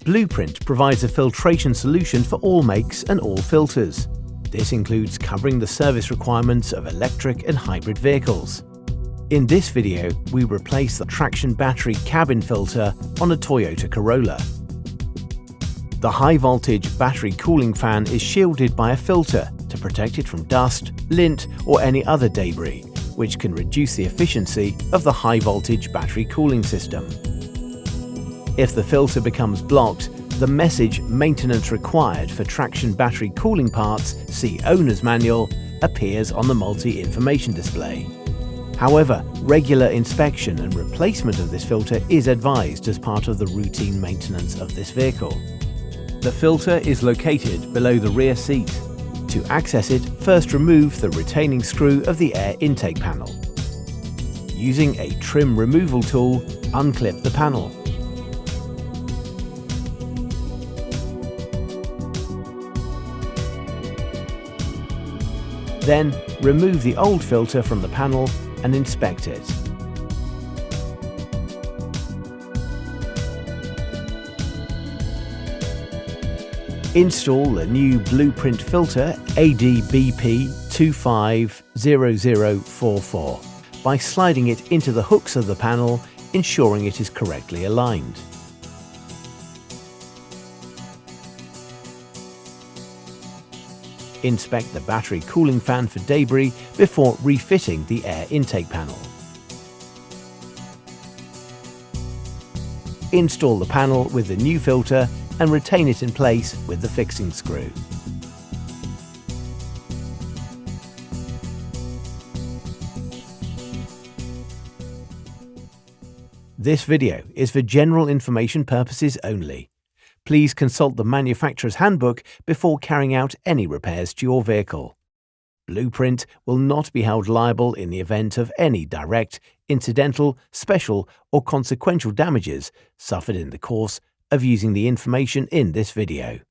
Blueprint provides a filtration solution for all makes and all filters. This includes covering the service requirements of electric and hybrid vehicles. In this video, we replace the traction battery cabin filter on a Toyota Corolla. The high-voltage battery cooling fan is shielded by a filter to protect it from dust, lint, or any other debris, which can reduce the efficiency of the high-voltage battery cooling system. If the filter becomes blocked, the message "Maintenance required for traction battery cooling parts, see Owner's Manual" appears on the multi-information display. However, regular inspection and replacement of this filter is advised as part of the routine maintenance of this vehicle. The filter is located below the rear seat. To access it, first remove the retaining screw of the air intake panel. Using a trim removal tool, unclip the panel. Then, remove the old filter from the panel and inspect it. Install the new Blueprint filter ADBP250044 by sliding it into the hooks of the panel, ensuring it is correctly aligned. Inspect the battery cooling fan for debris before refitting the air intake panel. Install the panel with the new filter and retain it in place with the fixing screw. This video is for general information purposes only. Please consult the manufacturer's handbook before carrying out any repairs to your vehicle. Blueprint will not be held liable in the event of any direct, incidental, special, or consequential damages suffered in the course of using the information in this video.